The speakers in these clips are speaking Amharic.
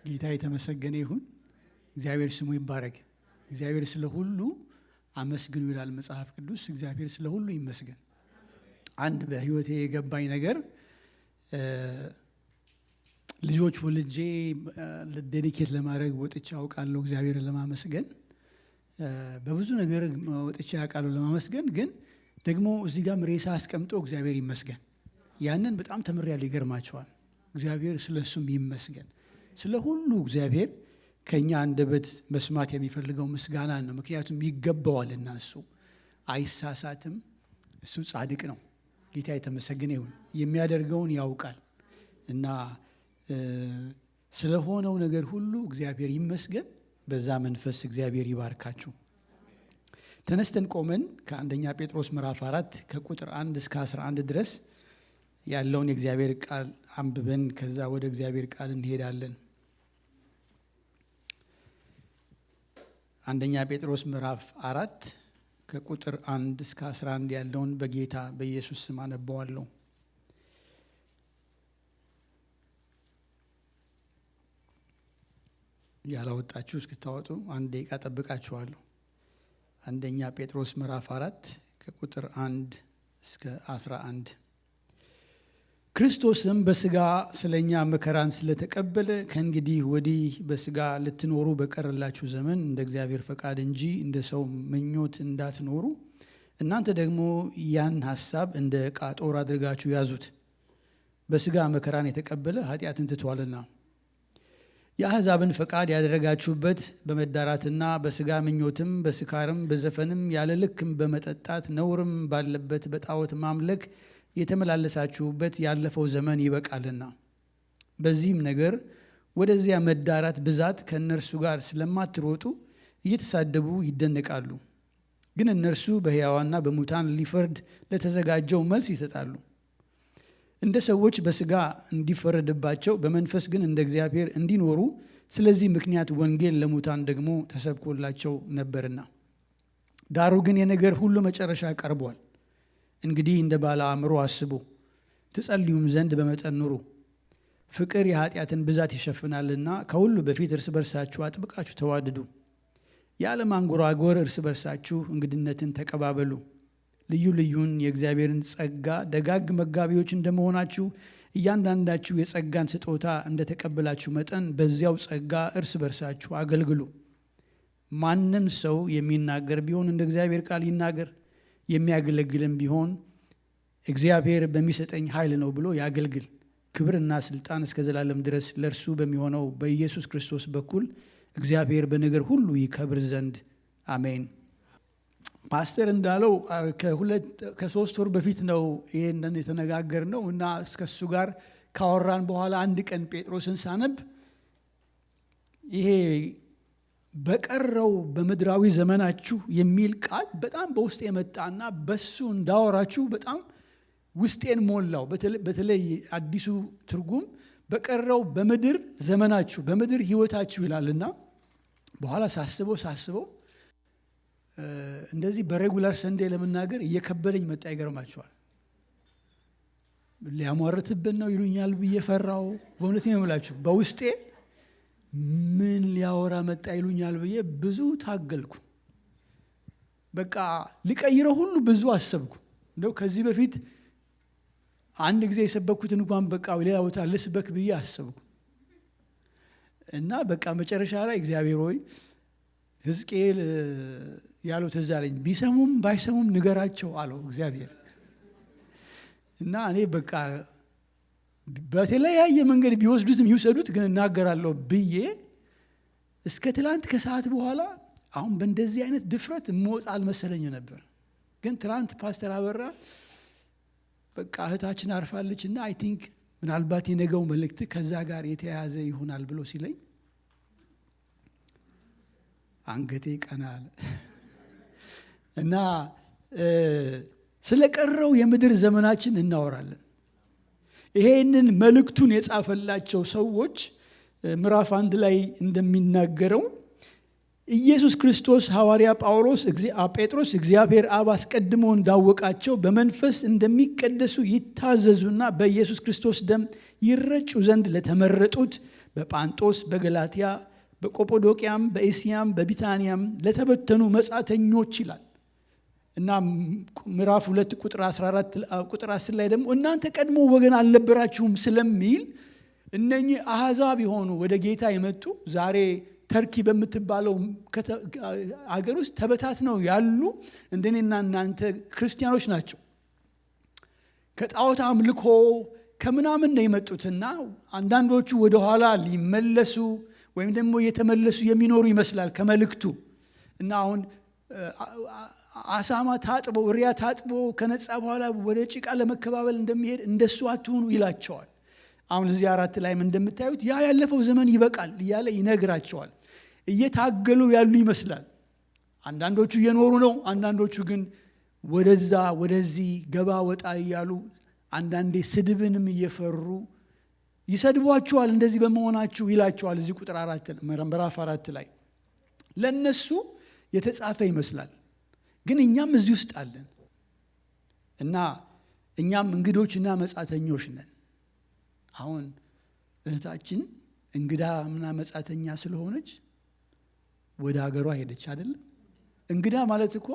ጌታ የተመሰገነ ይሁን። እግዚአብሔር ስሙ ይባረክ። እግዚአብሔር ስለ ሁሉ አመስግኑ ይላል መጽሐፍ ቅዱስ። እግዚአብሔር ስለ ሁሉ ይመስገን። አንድ በህይወቴ የገባኝ ነገር ልጆች ወልጄ ዴዲኬት ለማድረግ ወጥቼ አውቃለሁ እግዚአብሔርን ለማመስገን። በብዙ ነገር ወጥቼ አውቃለሁ ለማመስገን፣ ግን ደግሞ እዚህ ጋር ሬሳ አስቀምጦ እግዚአብሔር ይመስገን። ያንን በጣም ተምሬያለሁ። ይገርማቸዋል። እግዚአብሔር ስለሱም ይመስገን። ስለ ሁሉ እግዚአብሔር ከኛ አንደበት መስማት የሚፈልገው ምስጋና ነው። ምክንያቱም ይገባዋልና፣ እሱ አይሳሳትም፣ እሱ ጻድቅ ነው። ጌታ የተመሰገነ ይሁን። የሚያደርገውን ያውቃል እና ስለሆነው ነገር ሁሉ እግዚአብሔር ይመስገን። በዛ መንፈስ እግዚአብሔር ይባርካችሁ። ተነስተን ቆመን ከአንደኛ ጴጥሮስ ምዕራፍ 4 ከቁጥር 1 እስከ 11 ድረስ ያለውን የእግዚአብሔር ቃል አንብበን ከዛ ወደ እግዚአብሔር ቃል እንሄዳለን። አንደኛ ጴጥሮስ ምዕራፍ 4 ከቁጥር 1 እስከ 11 ያለውን በጌታ በኢየሱስ ስም አነበዋለሁ። ያላወጣችሁ እስክታወጡ አንድ ደቂቃ ጠብቃችኋለሁ። አንደኛ ጴጥሮስ ምዕራፍ 4 ከቁጥር 1 እስከ 11። ክርስቶስም በሥጋ ስለኛ መከራን ስለተቀበለ ከእንግዲህ ወዲህ በሥጋ ልትኖሩ በቀረላችሁ ዘመን እንደ እግዚአብሔር ፈቃድ እንጂ እንደ ሰው ምኞት እንዳትኖሩ እናንተ ደግሞ ያን ሐሳብ እንደ ዕቃ ጦር አድርጋችሁ ያዙት። በሥጋ መከራን የተቀበለ ኃጢአትን ትቷልና የአሕዛብን ፈቃድ ያደረጋችሁበት በመዳራትና በሥጋ ምኞትም በስካርም በዘፈንም ያለ ልክም በመጠጣት ነውርም ባለበት በጣዖት ማምለክ የተመላለሳችሁበት ያለፈው ዘመን ይበቃልና በዚህም ነገር ወደዚያ መዳራት ብዛት ከእነርሱ ጋር ስለማትሮጡ እየተሳደቡ ይደነቃሉ። ግን እነርሱ በሕያዋንና በሙታን ሊፈርድ ለተዘጋጀው መልስ ይሰጣሉ። እንደ ሰዎች በሥጋ እንዲፈረድባቸው በመንፈስ ግን እንደ እግዚአብሔር እንዲኖሩ ስለዚህ ምክንያት ወንጌል ለሙታን ደግሞ ተሰብኮላቸው ነበርና፣ ዳሩ ግን የነገር ሁሉ መጨረሻ ቀርቧል። እንግዲህ እንደ ባለ አእምሮ አስቡ፣ ትጸልዩም ዘንድ በመጠን ኑሩ። ፍቅር የኃጢአትን ብዛት ይሸፍናልና ከሁሉ በፊት እርስ በርሳችሁ አጥብቃችሁ ተዋደዱ። ያለ ማንጎራጎር እርስ በርሳችሁ እንግድነትን ተቀባበሉ። ልዩ ልዩን የእግዚአብሔርን ጸጋ ደጋግ መጋቢዎች እንደመሆናችሁ እያንዳንዳችሁ የጸጋን ስጦታ እንደተቀበላችሁ መጠን በዚያው ጸጋ እርስ በርሳችሁ አገልግሉ። ማንም ሰው የሚናገር ቢሆን እንደ እግዚአብሔር ቃል ይናገር፣ የሚያገለግልም ቢሆን እግዚአብሔር በሚሰጠኝ ኃይል ነው ብሎ ያገልግል። ክብርና ስልጣን እስከ ዘላለም ድረስ ለእርሱ በሚሆነው በኢየሱስ ክርስቶስ በኩል እግዚአብሔር በነገር ሁሉ ይከብር ዘንድ አሜን። ፓስተር እንዳለው ከ3 ወር በፊት ነው ይሄንን የተነጋገርነው እና እስከሱ ጋር ካወራን በኋላ አንድ ቀን ጴጥሮስን ሳነብ ይሄ በቀረው በምድራዊ ዘመናችሁ የሚል ቃል በጣም በውስጤ የመጣና በሱ እንዳወራችሁ በጣም ውስጤን ሞላው። በተለይ አዲሱ ትርጉም በቀረው በምድር ዘመናችሁ በምድር ህይወታችሁ ይላልና በኋላ ሳስበው እንደዚህ በሬጉላር ሰንዴ ለመናገር እየከበደኝ መጣ። ይገርማችኋል። ሊያሟርትብን ነው ይሉኛል ብዬ ፈራው። በእውነት ነው የምላችሁ፣ በውስጤ ምን ሊያወራ መጣ ይሉኛል ብዬ ብዙ ታገልኩ። በቃ ሊቀይረው ሁሉ ብዙ አሰብኩ። እንደው ከዚህ በፊት አንድ ጊዜ የሰበኩትን እንኳን በቃ ሌላ ቦታ ልስበክ ብዬ አሰብኩ እና በቃ መጨረሻ ላይ እግዚአብሔር ሆይ ሕዝቅኤል ያለው ትዝ አለኝ። ቢሰሙም ባይሰሙም ንገራቸው አለው እግዚአብሔር። እና እኔ በቃ በተለያየ መንገድ ቢወስዱትም ይውሰዱት ግን እናገራለሁ ብዬ እስከ ትላንት ከሰዓት በኋላ አሁን በእንደዚህ አይነት ድፍረት ሞት አልመሰለኝ ነበር። ግን ትላንት ፓስተር አበራ በቃ እህታችን አርፋለች እና አይ ቲንክ ምናልባት የነገው መልእክት ከዛ ጋር የተያያዘ ይሆናል ብሎ ሲለኝ አንገቴ ቀናል እና ስለቀረው የምድር ዘመናችን እናወራለን። ይሄንን መልእክቱን የጻፈላቸው ሰዎች ምዕራፍ 1 ላይ እንደሚናገረው ኢየሱስ ክርስቶስ ሐዋርያ ጴጥሮስ እግዚአብሔር አብ አስቀድሞ እንዳወቃቸው በመንፈስ እንደሚቀደሱ ይታዘዙና በኢየሱስ ክርስቶስ ደም ይረጩ ዘንድ ለተመረጡት በጳንጦስ፣ በገላትያ፣ በቆጶዶቅያም፣ በእስያም፣ በቢታንያም ለተበተኑ መጻተኞች ይላል እና ምዕራፍ 2 ቁጥር 14 ቁጥር 10 ላይ ደግሞ እናንተ ቀድሞ ወገን አልነበራችሁም ስለሚል እነኚህ አሕዛብ የሆኑ ወደ ጌታ የመጡ ዛሬ ተርኪ በምትባለው አገር ውስጥ ተበታትነው ያሉ እንደኔና እናንተ ክርስቲያኖች ናቸው። ከጣዖት አምልኮ ከምናምን ነው የመጡትና አንዳንዶቹ ወደ ኋላ ሊመለሱ ወይም ደግሞ እየተመለሱ የሚኖሩ ይመስላል ከመልእክቱ እና አሁን አሳማ ታጥቦ እሪያ ታጥቦ ከነጻ በኋላ ወደ ጭቃ ለመከባበል እንደሚሄድ እንደሱ አትሁኑ ይላቸዋል። አሁን እዚህ 4 ላይም እንደምታዩት ያ ያለፈው ዘመን ይበቃል እያለ ይነግራቸዋል። እየታገሉ ያሉ ይመስላል። አንዳንዶቹ እየኖሩ ነው፣ አንዳንዶቹ ግን ወደዛ ወደዚህ ገባ ወጣ እያሉ አንዳንዴ ስድብንም እየፈሩ ይሰድቧቸዋል። እንደዚህ በመሆናችሁ ይላቸዋል። እዚህ ቁጥር 4 ምዕራፍ 4 ላይ ለነሱ የተጻፈ ይመስላል። ግን እኛም እዚህ ውስጥ አለን እና እኛም እንግዶችና መጻተኞች ነን። አሁን እህታችን እንግዳና መጻተኛ ስለሆነች ወደ ሀገሯ ሄደች አይደለም። እንግዳ ማለት እኮ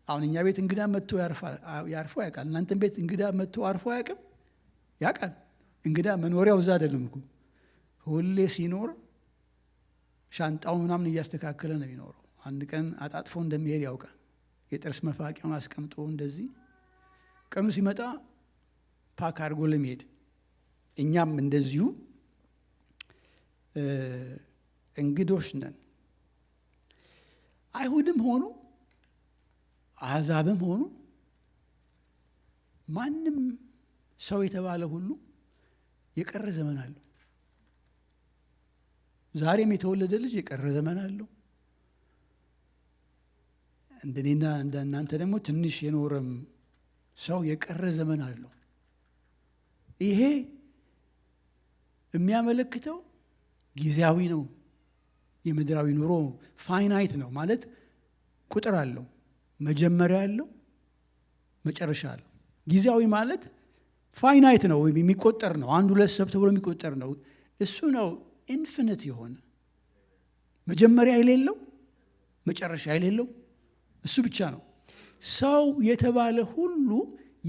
አሁን እኛ ቤት እንግዳ መጥቶ ያርፎ ያውቃል። እናንተም ቤት እንግዳ መጥቶ አርፎ ያውቅም? ያውቃል። እንግዳ መኖሪያው እዛ አይደለም እኮ። ሁሌ ሲኖር ሻንጣው ምናምን እያስተካከለ ነው የሚኖረው። አንድ ቀን አጣጥፎ እንደሚሄድ ያውቃል። የጥርስ መፋቂያውን አስቀምጦ እንደዚህ ቀኑ ሲመጣ ፓክ አድርጎ ለመሄድ። እኛም እንደዚሁ እንግዶች ነን። አይሁድም ሆኑ አሕዛብም ሆኑ ማንም ሰው የተባለ ሁሉ የቀረ ዘመን አለው። ዛሬም የተወለደ ልጅ የቀረ ዘመን አለው። እንደኔና እንደናንተ ደግሞ ትንሽ የኖረም ሰው የቀረ ዘመን አለው። ይሄ የሚያመለክተው ጊዜያዊ ነው። የምድራዊ ኑሮ ፋይናይት ነው ማለት ቁጥር አለው፣ መጀመሪያ አለው፣ መጨረሻ አለው። ጊዜያዊ ማለት ፋይናይት ነው ወይም የሚቆጠር ነው። 1 2 ሰብ ተብሎ የሚቆጠር ነው። እሱ ነው ኢንፊኒት የሆነ መጀመሪያ የሌለው መጨረሻ የሌለው እሱ ብቻ ነው። ሰው የተባለ ሁሉ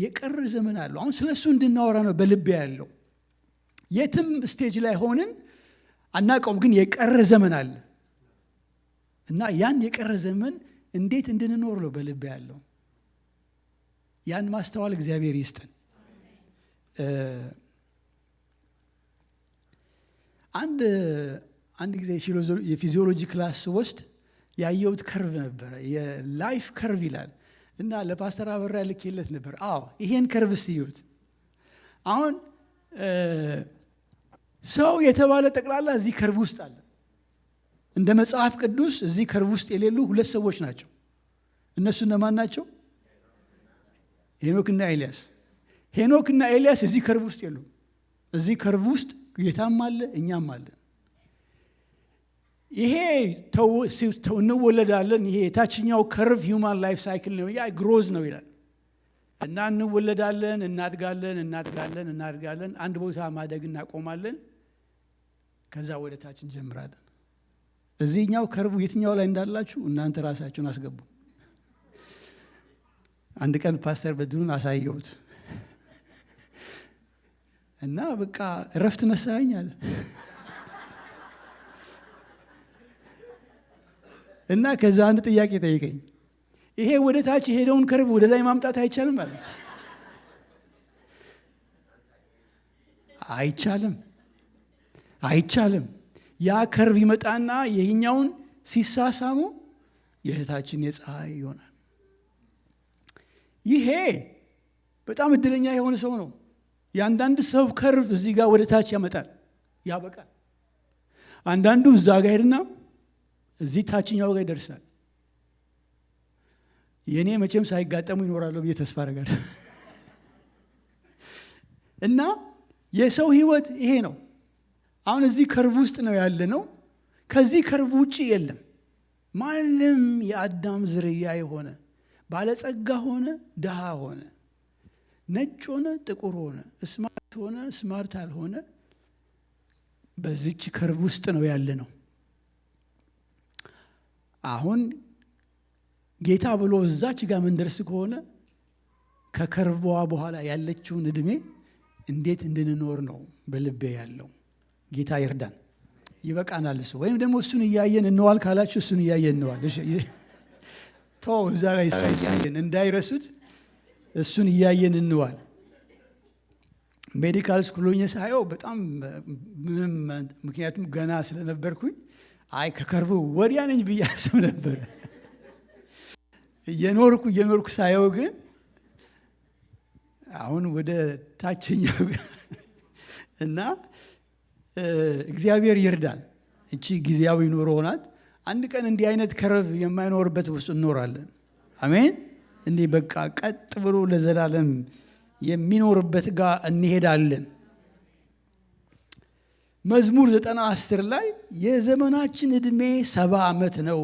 የቀረ ዘመን አለው። አሁን ስለሱ እንድናወራ ነው በልቤ ያለው። የትም ስቴጅ ላይ ሆነን አናውቀውም፣ ግን የቀረ ዘመን አለ እና ያን የቀረ ዘመን እንዴት እንድንኖር ነው በልቤ ያለው። ያን ማስተዋል እግዚአብሔር ይስጠን። አንድ ጊዜ የፊዚዮሎጂ ክላስ ውስጥ ያየሁት ከርቭ ነበረ። የላይፍ ከርቭ ይላል እና ለፓስተር አበራ ልኬለት ነበር። አዎ ይሄን ከርቭ ሲዩት። አሁን ሰው የተባለ ጠቅላላ እዚህ ከርቭ ውስጥ አለ። እንደ መጽሐፍ ቅዱስ እዚህ ከርቭ ውስጥ የሌሉ 2 ሰዎች ናቸው። እነሱ እነማን ናቸው? ሄኖክና ኤልያስ። ሄኖክና ኤልያስ እዚህ ከርቭ ውስጥ የሉም። እዚህ ከርቭ ውስጥ ጌታም አለ፣ እኛም አለ። ይሄ እንወለዳለን። ይሄ የታችኛው ከርቭ ሂውማን ላይፍ ሳይክል ነው። ያ ግሮዝ ነው ይላል እና እንወለዳለን፣ እናድጋለን። አንድ ቦታ ማደግ እናቆማለን። ከዛ ወደ ታች እንጀምራለን። እዚህኛው ከርቡ የትኛው ላይ እንዳላችሁ እናንተ ራሳችሁን አስገቡ። አንድ ቀን ፓስተር በድሉን አሳየሁት እና በቃ እረፍት ነሳኝ አለ እና ከዛ አንድ ጥያቄ ጠይቀኝ። ይሄ ወደ ታች የሄደውን ከርብ ወደ ላይ ማምጣት አይቻልም አለ። አይቻልም። ያ ከርብ ይመጣና ይሄኛውን ሲሳሳሙ የእህታችን የፀሐይ ይሆናል። ይሄ በጣም እድለኛ የሆነ ሰው ነው። የአንዳንድ ሰው ከርብ እዚህ ጋር ወደ ታች ያመጣል፣ ያበቃል። አንዳንዱ እዛ ጋር ሄድና እዚህ ታችኛው ጋር ይደርሳል። የኔ መቼም ሳይጋጠሙ ይኖራሉ ብዬ ተስፋ አደርጋለሁ። እና የሰው ህይወት ይሄ ነው። አሁን እዚህ ከርብ ውስጥ ነው ያለ ነው። ከዚህ ከርብ ውጪ የለም። ማንም የአዳም ዝርያ የሆነ ባለጸጋ ሆነ ድሃ ሆነ፣ ነጭ ሆነ ጥቁር ሆነ፣ ስማርት ሆነ ስማርት አልሆነ፣ በዚች ከርቭ ውስጥ ነው ያለ ነው። አሁን ጌታ ብሎ እዛች ጋር መንደርስ ከሆነ ከከርቧ በኋላ ያለችውን እድሜ እንዴት እንድንኖር ነው በልቤ ያለው። ጌታ ይርዳን። ይበቃናል እሱ። ወይም ደግሞ እሱን እያየን እንዋል ካላችሁ እሱን እያየን እንዋል። ተው እዛ ላይ እሱን እንዳይረሱት እሱን እያየን እንዋል። ሜዲካል ስኩል ሆኜ ሳየው በጣም ምንም፣ ምክንያቱም ገና ስለነበርኩኝ ከከርቡ ወዲያ ነኝ ብዬ አስብ ነበር። እየኖርኩ ሳየው ግን አሁን ወደ ታችኛው እና እግዚአብሔር ይርዳን። እቺ ጊዜያዊ ኑሮ ሆናት። አንድ ቀን እንዲህ አይነት ከርብ የማይኖርበት ውስጥ እንኖራለን። አሜን። እንዲህ በቃ ቀጥ ብሎ ለዘላለም የሚኖርበት ጋር እንሄዳለን። መዝሙር 90:10 ላይ የዘመናችን ዕድሜ 70 ዓመት ነው፣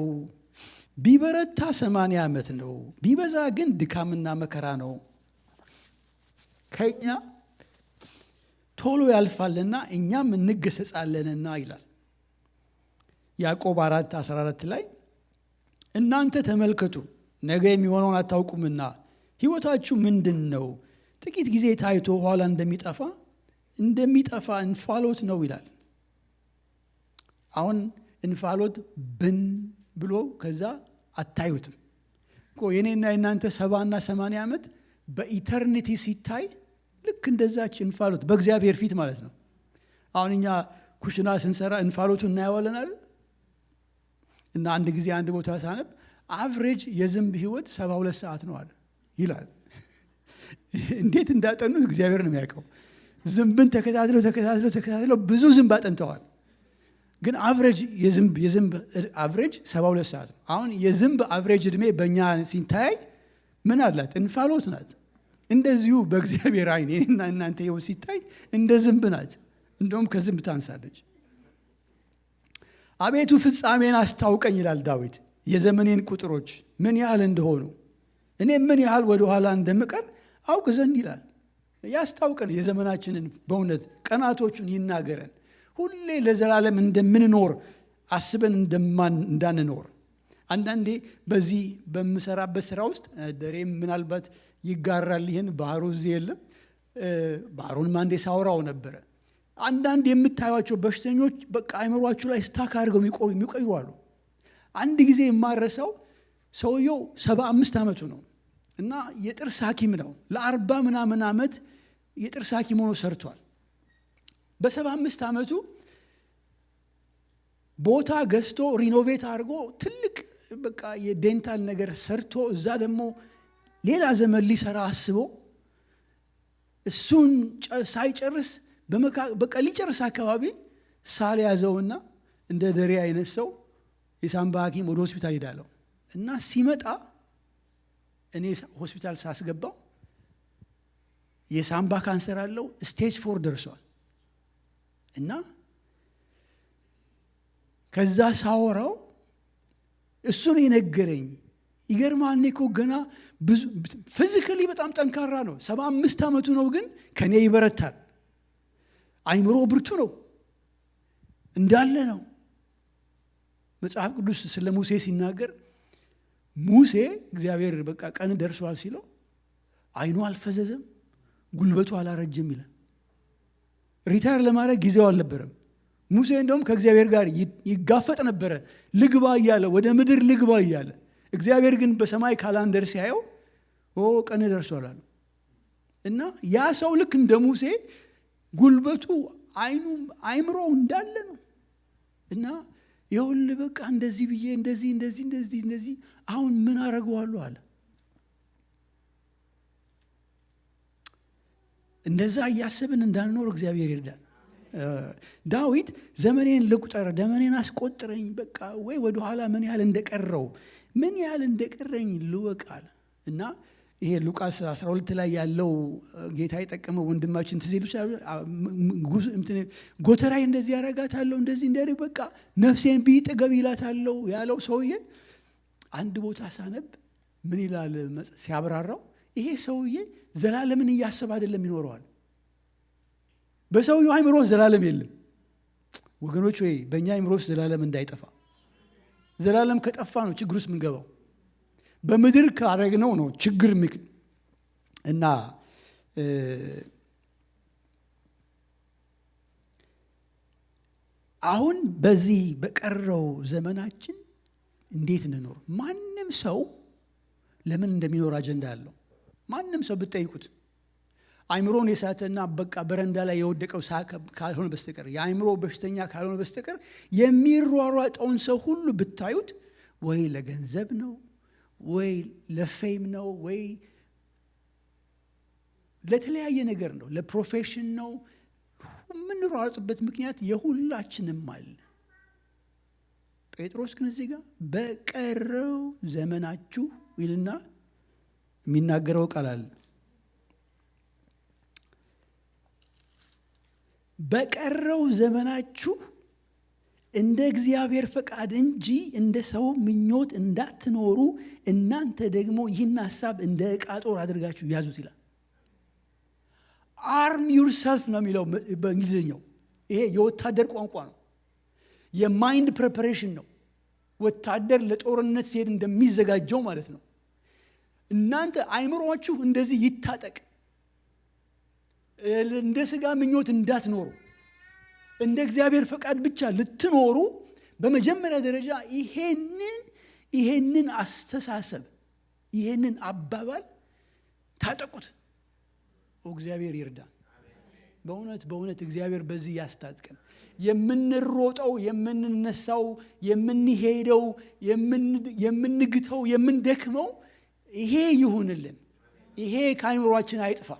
ቢበረታ 80 ዓመት ነው፣ ቢበዛ ግን ድካምና መከራ ነው። ከኛ ቶሎ ያልፋልና እኛም እንገሰጻለንና ይላል። ያዕቆብ 4:14 ላይ እናንተ ተመልከቱ፣ ነገ የሚሆነውን አታውቁምና ሕይወታችሁ ምንድን ነው? ጥቂት ጊዜ ታይቶ ኋላ እንደሚጠፋ እንፋሎት ነው ይላል። አሁን እንፋሎት ብን ብሎ ከዛ አታዩትም እኮ። የኔና የናንተ 70 እና 80 ዓመት በኢተርኒቲ ሲታይ ልክ እንደዛች እንፋሎት በእግዚአብሔር ፊት ማለት ነው። አሁን እኛ ኩሽና ስንሰራ እንፋሎቱ እናየዋለን አይደል? እና አንድ ጊዜ አንድ ቦታ ሳነብ አቨሬጅ የዝንብ ህይወት 72 ሰዓት ነው አለ ይላል። እንዴት እንዳጠኑት እግዚአብሔር ነው የሚያውቀው። ዝንብን ተከታትለው ብዙ ዝንብ አጠንተዋል። ግን አቨሬጅ የዝንብ አቨሬጅ 72 ሰዓት ነው። አሁን የዝንብ አቨሬጅ እድሜ በእኛ ሲታይ ምን አላት? እንፋሎት ናት። እንደዚሁ በእግዚአብሔር አይን እኔና እናንተ ህይወት ሲታይ እንደ ዝንብ ናት። እንደውም ከዝንብ ታንሳለች። አቤቱ ፍጻሜን አስታውቀኝ ይላል ዳዊት። የዘመኔን ቁጥሮች ምን ያህል እንደሆኑ እኔ ምን ያህል ወደ ኋላ እንደምቀር አውቅ ዘንድ ይላል። ያስታውቀን የዘመናችንን በእውነት ቀናቶቹን ይናገረን። ሁሌ ለዘላለም እንደምንኖር አስበን እንዳንኖር። አንዳንዴ በዚህ በምሰራበት ስራ ውስጥ ደሬም ምናልባት ይጋራል ይህን። ባህሩ እዚህ የለም። ባህሩን ማንዴ ሳውራው ነበረ። አንዳንድ የምታዩቸው በሽተኞች በቃ አይምሯችሁ ላይ ስታክ አድርገው የሚቆዩ አሉ። አንድ ጊዜ የማረሳው ሰውየው 75 ዓመቱ ነው እና የጥርስ ሐኪም ነው። ለ40 ምናምን ዓመት የጥርስ ሐኪም ሆኖ ሰርቷል። በ75 ዓመቱ ቦታ ገዝቶ ሪኖቬት አድርጎ ትልቅ በቃ የዴንታል ነገር ሰርቶ እዛ ደግሞ ሌላ ዘመን ሊሰራ አስቦ እሱን ሳይጨርስ በቃ ሊጨርስ አካባቢ ሳል ያዘውና እንደ ደሬ አይነት ሰው የሳምባ ሐኪም ወደ ሆስፒታል ሄዳለው እና ሲመጣ እኔ ሆስፒታል ሳስገባው የሳምባ ካንሰር አለው፣ ስቴጅ 4 ደርሷል። እና ከዛ ሳወራው እሱ ነው የነገረኝ። ይገርማል። እኮ ገና ብዙ ፊዚካሊ በጣም ጠንካራ ነው። 75 ዓመቱ ነው፣ ግን ከኔ ይበረታል። አይምሮ ብርቱ ነው እንዳለ ነው። መጽሐፍ ቅዱስ ስለ ሙሴ ሲናገር ሙሴ እግዚአብሔር በቃ ቀን ደርሷል ሲለው አይኑ አልፈዘዘም፣ ጉልበቱ አላረጀም ይላል። ሪታየር ለማድረግ ጊዜው አልነበረም። ሙሴ እንደውም ከእግዚአብሔር ጋር ይጋፈጥ ነበረ፣ ልግባ እያለ ወደ ምድር ልግባ እያለ። እግዚአብሔር ግን በሰማይ ካላንደር ሲያየው ቀን ደርሷል አለ። እና ያ ሰው ልክ እንደ ሙሴ ጉልበቱ አይምሮ እንዳለ ነው። እና ይኸውልህ በቃ እንደዚህ ብዬ እንደዚህ አሁን ምን አደርገዋለሁ አለ። እንደዛ እያሰብን እንዳንኖር እግዚአብሔር ይርዳል። ዳዊት ዘመኔን ልቁጠር፣ ዘመኔን አስቆጥረኝ፣ በቃ ወይ ወደ ኋላ ምን ያህል እንደቀረኝ ልወቃል። እና ይሄ ሉቃስ 12 ላይ ያለው ጌታ የጠቀመው ወንድማችን ትዝ ይሉሻል። ጎተራይ እንደዚህ ያረጋታለሁ፣ እንደዚህ በቃ ነፍሴን ቢጥገብ ይላታለሁ ያለው ሰውዬ አንድ ቦታ ሳነብ ምን ይላል ሲያብራራው፣ ይሄ ሰውዬ ዘላለምን እያሰብ አይደለም ይኖረዋል። በሰውየው አይምሮ ዘላለም የለም። ወገኖች ወይ በእኛ አእምሮ ውስጥ ዘላለም እንዳይጠፋ። ዘላለም ከጠፋ ነው ችግር ውስጥ የምንገባው። በምድር ካረግነው ነው ችግር እና አሁን በዚህ በቀረው ዘመናችን እንዴት እንኖር? ማንም ሰው ለምን እንደሚኖር አጀንዳ አለው። ማንም ሰው ብትጠይቁት አእምሮን የሳተና በቃ በረንዳ ላይ የወደቀው ካልሆነ በስተቀር የአእምሮ በሽተኛ ካልሆነ በስተቀር የሚሯሯጠውን ሰው ሁሉ ብታዩት ወይ ለገንዘብ ነው ወይ ለፌም ነው ወይ ለተለያየ ነገር ነው፣ ለፕሮፌሽን ነው። የምንሯሯጥበት ምክንያት የሁላችንም አለ። ጴጥሮስ ግን እዚህ ጋር በቀረው ዘመናችሁ ይልና የሚናገረው ቃል አለ። በቀረው ዘመናችሁ እንደ እግዚአብሔር ፈቃድ እንጂ እንደ ሰው ምኞት እንዳትኖሩ እናንተ ደግሞ ይህን ሐሳብ እንደ ዕቃ ጦር አድርጋችሁ ያዙት ይላል። አርም ዩርሰልፍ ነው የሚለው በእንግሊዝኛው። ይሄ የወታደር ቋንቋ ነው። የማይንድ ፕሬፓሬሽን ነው። ወታደር ለጦርነት ሲሄድ እንደሚዘጋጀው ማለት ነው። እናንተ አእምሮአችሁ እንደዚህ ይታጠቅ። እንደ ሥጋ ምኞት እንዳትኖሩ፣ እንደ እግዚአብሔር ፈቃድ ብቻ ልትኖሩ በመጀመሪያ ደረጃ ይሄንን አስተሳሰብ ይሄንን አባባል ታጠቁት። እግዚአብሔር ይርዳን። በእውነት እግዚአብሔር በዚህ ያስታጥቀን። የምንሮጠው፣ የምንነሳው፣ የምንሄደው፣ የምንግተው፣ የምንደክመው ይሄ ይሁንልን። ይሄ ከአእምሮአችን አይጥፋ።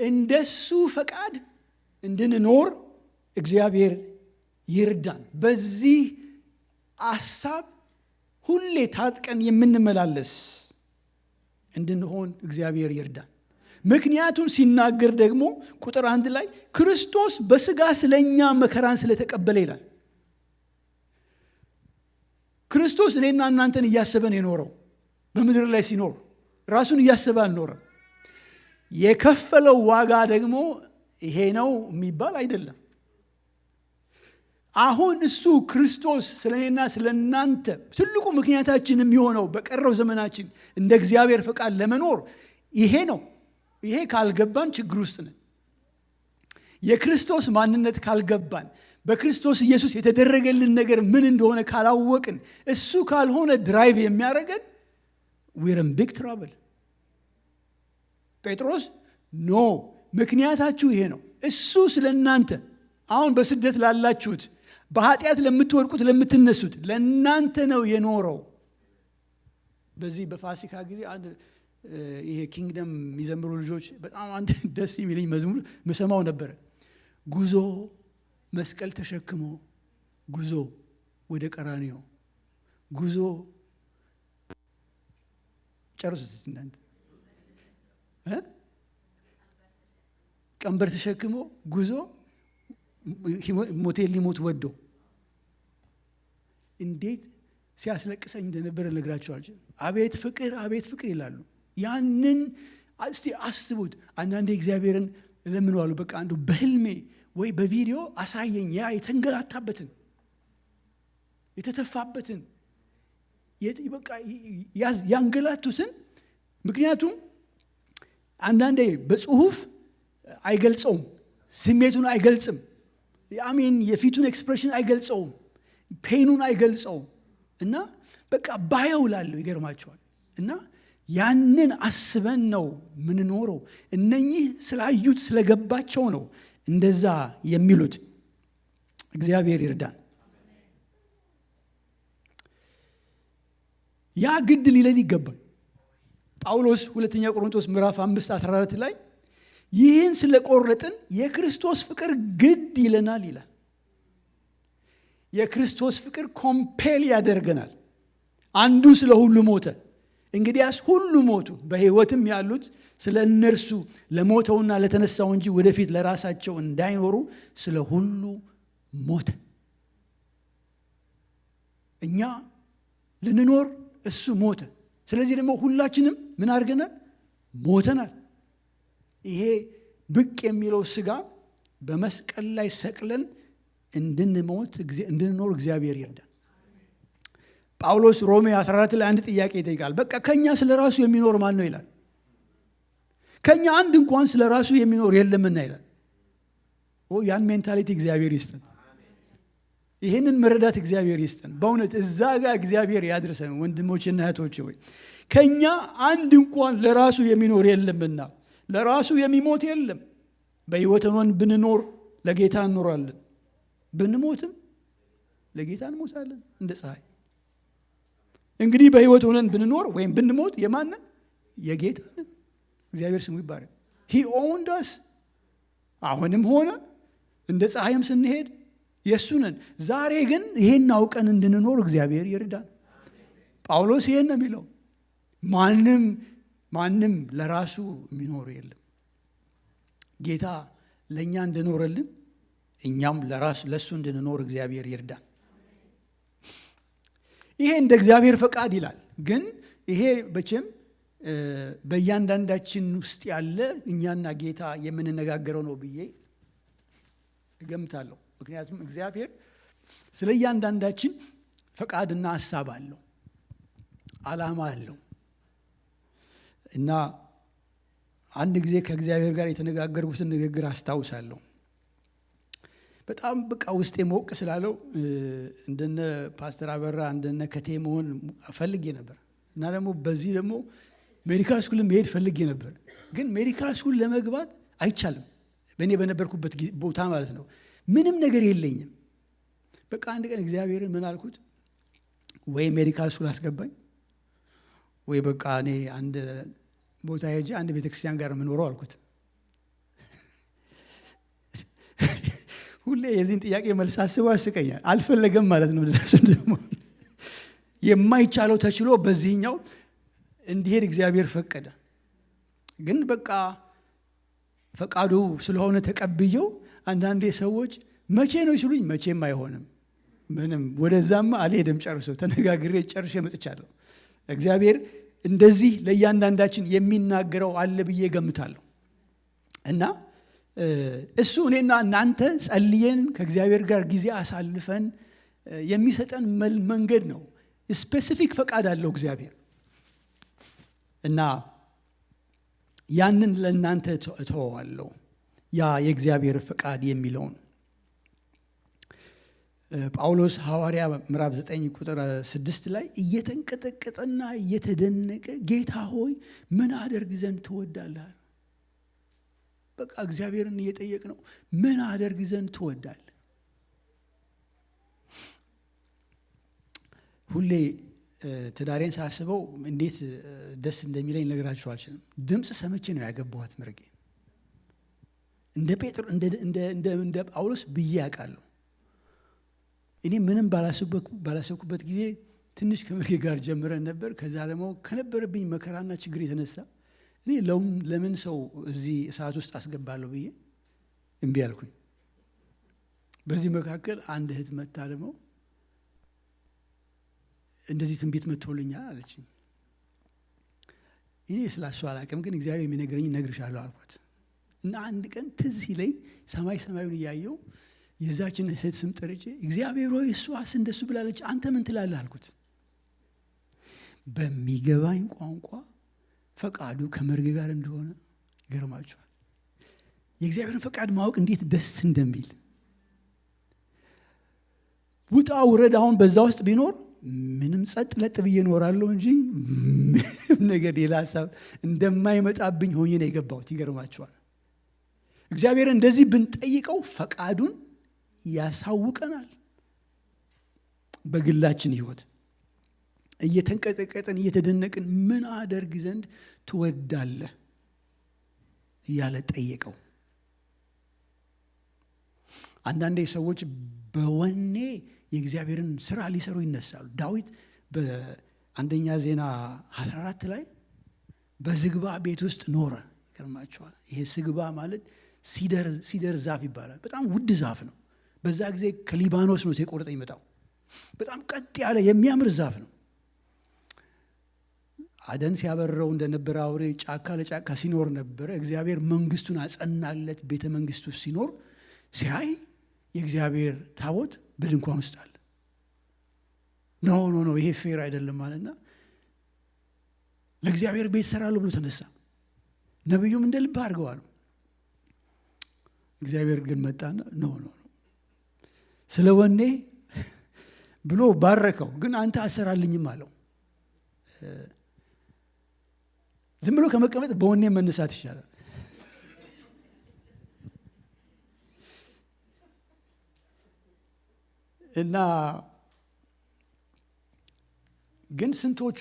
እንደሱ ፈቃድ እንድንኖር እግዚአብሔር ይርዳን። በዚህ ሐሳብ ሁሌ ታጥቀን የምንመላለስ እንድንሆን እግዚአብሔር ይርዳን። ምክንያቱም ሲናገር ደግሞ ቁጥር 1 ላይ ክርስቶስ በሥጋ ስለኛ መከራን ስለተቀበለ ይላል። ክርስቶስ እኔና እናንተን እያሰበን የኖረው በምድር ላይ ሲኖር ራሱን እያሰበ አልኖረም። የከፈለው ዋጋ ደግሞ ይሄ ነው የሚባል አይደለም። አሁን እሱ ክርስቶስ ስለኔና ስለናንተ ትልቁ ምክንያታችን የሚሆነው በቀረው ዘመናችን እንደ እግዚአብሔር ፈቃድ ለመኖር ይሄ ነው። ይሄ ካልገባን ችግር ውስጥ ነን። የክርስቶስ ማንነት ካልገባን፣ በክርስቶስ ኢየሱስ የተደረገልን ነገር ምን እንደሆነ ካላወቅን፣ እሱ ካልሆነ ድራይቭ የሚያደርገን we're in big trouble። ጴጥሮስ ኖ ምክንያታችሁ ይሄ ነው። እሱ ስለናንተ አሁን በስደት ላላችሁት፣ በኃጢአት ለምትወድቁት፣ ለምትነሱት ለናንተ ነው የኖረው። በዚህ በፋሲካ ጊዜ አንድ ይሄ ኪንግደም የሚዘምሩ ልጆች በጣም አንድ ደስ የሚለኝ መዝሙር መሰማው ነበረ። ጉዞ መስቀል ተሸክሞ ጉዞ ወደ ቀራንዮ ጉዞ ጨርሱት እናንተ ቀንበር ተሸክሞ ጉዞ ሞቴል ሊሞት ወዶ እንዴት ሲያስለቅሰኝ እንደነበረ ነግራችኋለሁ። አቤት ፍቅር አቤት ፍቅር ይላሉ። ያንን እስቲ አስቡት። አንዳንዴ እግዚአብሔርን ለምንዋሉ በቃ አንዱ በህልሜ ወይ በቪዲዮ አሳየኝ ያ የተንገላታበትን የተተፋበትን በቃ ያንገላቱትን። ምክንያቱም አንዳንዴ በጽሁፍ አይገልጸውም፣ ስሜቱን አይገልጽም፣ አሜን የፊቱን ኤክስፕሬሽን አይገልጸውም፣ ፔኑን አይገልጸውም። እና በቃ ባየው ላለው ይገርማቸዋል። እና ያንን አስበን ነው ምንኖረው። እነኚህ ስላዩት ስለገባቸው ነው እንደዛ የሚሉት። እግዚአብሔር ይርዳን። ያ ግድ ሊለን ይገባል። ጳውሎስ ሁለተኛ ቆሮንቶስ ምዕራፍ 5:14 ላይ ይህን ስለቆረጥን የክርስቶስ ፍቅር ግድ ይለናል ይላል። የክርስቶስ ፍቅር ኮምፔል ያደርገናል። አንዱ ስለ ሁሉ ሞተ፣ እንግዲያስ ሁሉ ሞቱ፣ በሕይወትም ያሉት ስለ እነርሱ ለሞተውና ለተነሳው እንጂ ወደፊት ለራሳቸው እንዳይኖሩ ስለ ሁሉ ሞተ። እኛ ልንኖር እሱ ሞተ። ስለዚህ ደግሞ ሁላችንም ምን አድርገናል? ሞተናል። ይሄ ብቅ የሚለው ስጋ በመስቀል ላይ ሰቅለን እንድንኖር እግዚአብሔር ይርዳል። ጳውሎስ ሮሜ 14 ላይ አንድ ጥያቄ ይጠይቃል። በቃ ከኛ ስለራሱ የሚኖር ማን ነው ይላል። ከኛ አንድ እንኳን ስለራሱ የሚኖር የለምና ይላል። ያን ሜንታሊቲ እግዚአብሔር ይስጠን። ይህንን መረዳት እግዚአብሔር ይስጠን። በእውነት እዛ ጋር እግዚአብሔር ያድርሰን። ወንድሞችና እህቶች ሆይ ከኛ አንድ እንኳን ለራሱ የሚኖር የለምና፣ ለራሱ የሚሞት የለም። በሕይወት ሆነን ብንኖር ለጌታ እንኖራለን፣ ብንሞትም ለጌታ እንሞታለን እንደ ፀሐይ። እንግዲህ በሕይወት ሆነን ብንኖር ወይም ብንሞት የማንን? የጌታ ነን። እግዚአብሔር ስሙ ይባረክ። ሂ ኦውንድ አስ። አሁንም ሆነ እንደ ፀሐይም ስንሄድ የእሱ ነን። ዛሬ ግን ይሄን አውቀን እንድንኖር እግዚአብሔር ይርዳን። ጳውሎስ ይሄን ነው የሚለው፣ ማንም ለራሱ የሚኖር የለም። ጌታ ለእኛ እንድኖረልን እኛም ለእሱ እንድንኖር እግዚአብሔር ይርዳን። ይሄ እንደ እግዚአብሔር ፈቃድ ይላል። ግን ይሄ በችም በእያንዳንዳችን ውስጥ ያለ እኛና ጌታ የምንነጋገረው ነው ብዬ እገምታለሁ። ምክንያቱም እግዚአብሔር ስለ እያንዳንዳችን ፈቃድና ሀሳብ አለው፣ ዓላማ አለው። እና አንድ ጊዜ ከእግዚአብሔር ጋር የተነጋገርኩትን ንግግር አስታውሳለሁ። በጣም በቃ ውስጤ ሞቅ ስላለው እንደነ ፓስተር አበራ እንደነ ከቴ መሆን ፈልጌ ነበር። እና ደግሞ በዚህ ደግሞ ሜዲካል ስኩል መሄድ ፈልጌ ነበር። ግን ሜዲካል ስኩል ለመግባት አይቻልም፣ በእኔ በነበርኩበት ቦታ ማለት ነው። ምንም ነገር የለኝም። በቃ አንድ ቀን እግዚአብሔርን ምን አልኩት? ወይ ሜዲካል ስኩል አስገባኝ፣ ወይ በቃ እኔ አንድ ቦታ ሄጄ አንድ ቤተክርስቲያን ጋር የምኖረው አልኩት። ሁሌ የዚህን ጥያቄ መልስ አስበው ያስቀኛል። አልፈለገም ማለት ነው። ደግሞ የማይቻለው ተችሎ በዚህኛው እንዲሄድ እግዚአብሔር ፈቀደ። ግን በቃ ፈቃዱ ስለሆነ ተቀብየው፣ አንዳንዴ ሰዎች መቼ ነው ሲሉኝ መቼም አይሆንም፣ ምንም ወደዛማ አልሄድም፣ ጨርሶ ተነጋግሬ ጨርሼ መጥቻለሁ። እግዚአብሔር እንደዚህ ለእያንዳንዳችን የሚናገረው አለ ብዬ ገምታለሁ። እና እሱ እኔና እናንተ ጸልየን ከእግዚአብሔር ጋር ጊዜ አሳልፈን የሚሰጠን መንገድ ነው። ስፔሲፊክ ፈቃድ አለው እግዚአብሔር። እና ያንን ለእናንተ እተወዋለሁ፣ ያ የእግዚአብሔር ፈቃድ የሚለውን። ጳውሎስ ሐዋርያ ምዕራፍ 9 ቁጥር 6 ላይ እየተንቀጠቀጠና እየተደነቀ ጌታ ሆይ ምን አደርግ ዘንድ ትወዳለህ? በቃ እግዚአብሔርን እየጠየቅ ነው። ምን አደርግ ዘንድ ትወዳለህ? ሁሌ ትዳሬን ሳስበው እንዴት ደስ እንደሚለኝ ልነግራችሁ አልችልም። ድምፅ ሰምቼ ነው ያገባኋት ምርጌ። እንደ ጴጥሮስ እንደ ጳውሎስ ብዬ ያውቃለሁ። እኔ ምንም ባላሰብኩበት ጊዜ ትንሽ ከምርጌ ጋር ጀምረን ነበር። ከዛ ደግሞ ከነበረብኝ መከራና ችግር የተነሳ እኔ ለምን ሰው እዚህ እሳት ውስጥ አስገባለሁ ብዬ እምቢ አልኩኝ። በዚህ መካከል አንድ እህት መታ ደግሞ እንደዚህ ትንቢት መጥቶልኛል አለችኝ። እኔ ስላሱ አላውቅም፣ ግን እግዚአብሔር የሚነግረኝ እነግርሻለሁ አልኳት። እና አንድ ቀን ትዝ ሲለኝ ሰማዩን እያየው የዛችን እህት ስም ጠርቼ እግዚአብሔር ሆይ እሷስ እንደሱ ብላለች፣ አንተ ምን ትላለህ አልኩት። በሚገባኝ ቋንቋ ፈቃዱ ከመርጌ ጋር እንደሆነ ይገርማችኋል። የእግዚአብሔርን ፈቃድ ማወቅ እንዴት ደስ እንደሚል። ውጣ ውረድ አሁን በዛ ውስጥ ቢኖር ምንም ጸጥ ለጥ ብዬ እኖራለሁ እንጂ ምንም ነገር ሌላ ሀሳብ እንደማይመጣብኝ ሆኜ ነው የገባሁት። ይገርማችኋል። እግዚአብሔር እንደዚህ ብንጠይቀው ፈቃዱን ያሳውቀናል። በግላችን ሕይወት እየተንቀጠቀጥን እየተደነቅን ምን አደርግ ዘንድ ትወዳለህ እያለ ጠየቀው። አንዳንዴ ሰዎች በወኔ የእግዚአብሔርን ስራ ሊሰሩ ይነሳሉ። ዳዊት በአንደኛ ዜና 14 ላይ በዝግባ ቤት ውስጥ ኖረ። ይገርማችኋል። ይሄ ዝግባ ማለት ሲደር ዛፍ ይባላል። በጣም ውድ ዛፍ ነው። በዛ ጊዜ ከሊባኖስ ነው ተቆርጦ ይመጣው። በጣም ቀጥ ያለ የሚያምር ዛፍ ነው። አደን ሲያበረው እንደነበረ አውሬ ጫካ ለጫካ ሲኖር ነበረ። እግዚአብሔር መንግስቱን አጸናለት። ቤተ መንግስቱ ሲኖር ሲያይ የእግዚአብሔር ታቦት በድንኳን ውስጥ አለ። ኖ ይሄ ፌር አይደለም ማለትና ለእግዚአብሔር ቤት ሰራለሁ ብሎ ተነሳ። ነብዩም እንደ ልብ አድርገዋል። እግዚአብሔር ግን መጣና ኖ ስለ ወኔ ብሎ ባረከው። ግን አንተ አሰራልኝም አለው። ዝም ብሎ ከመቀመጥ በወኔ መነሳት ይሻላል። እና ግን ስንቶቹ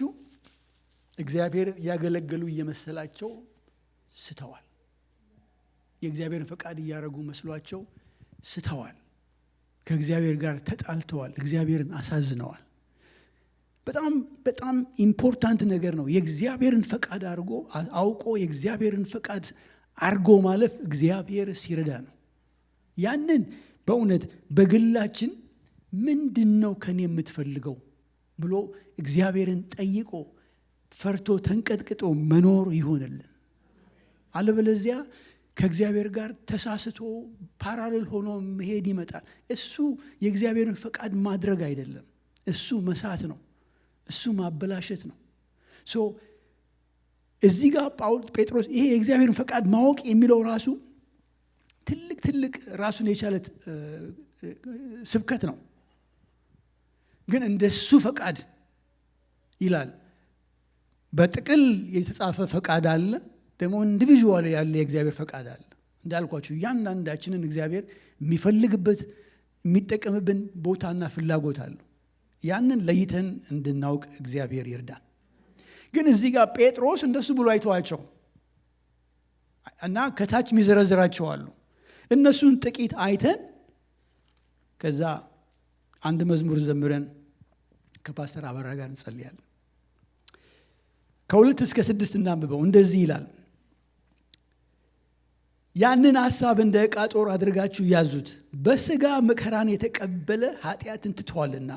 እግዚአብሔር ያገለገሉ እየመሰላቸው ስተዋል። የእግዚአብሔርን ፈቃድ እያደረጉ መስሏቸው ስተዋል። ከእግዚአብሔር ጋር ተጣልተዋል። እግዚአብሔርን አሳዝነዋል። በጣም ኢምፖርታንት ነገር ነው። የእግዚአብሔርን ፈቃድ አውቆ የእግዚአብሔርን ፈቃድ አርጎ ማለፍ እግዚአብሔር ሲረዳ ነው። ያንን በእውነት በግላችን ምንድነው ከኔ የምትፈልገው ብሎ እግዚአብሔርን ጠይቆ ፈርቶ ተንቀጥቅጦ መኖር ይሆንልን። አለበለዚያ ከእግዚአብሔር ጋር ተሳስቶ ፓራሌል ሆኖ መሄድ ይመጣል። እሱ የእግዚአብሔርን ፈቃድ ማድረግ አይደለም፣ እሱ መሳት ነው፣ እሱ ማበላሸት ነው። እዚህ ጋር ጴጥሮስ ይሄ የእግዚአብሔርን ፈቃድ ማወቅ የሚለው ራሱ ትልቅ ራሱን የቻለ ስብከት ነው። ግን እንደሱ ፈቃድ ይላል። በጥቅል የተጻፈ ፈቃድ አለ፣ ደግሞ ኢንዲቪጁዋል ያለ የእግዚአብሔር ፈቃድ አለ። እንዳልኳችሁ እያንዳንዳችንን እግዚአብሔር የሚፈልግበት የሚጠቀምብን ቦታና ፍላጎት አለ። ያንን ለይተን እንድናውቅ እግዚአብሔር ይርዳን። ግን እዚህ ጋር ጴጥሮስ እንደሱ ብሎ አይተዋቸው እና ከታች የሚዘረዝራቸው አሉ። እነሱን ጥቂት አይተን ከዛ አንድ መዝሙር ዘምረን ከፓስተር አበራ ጋር እንጸልያለን። 2 እስከ 6 እናንብበው። እንደዚህ ይላል። ያንን ሐሳብ እንደ ዕቃ ጦር አድርጋችሁ ያዙት፣ በሥጋ መከራን የተቀበለ ኃጢአትን ትቷልና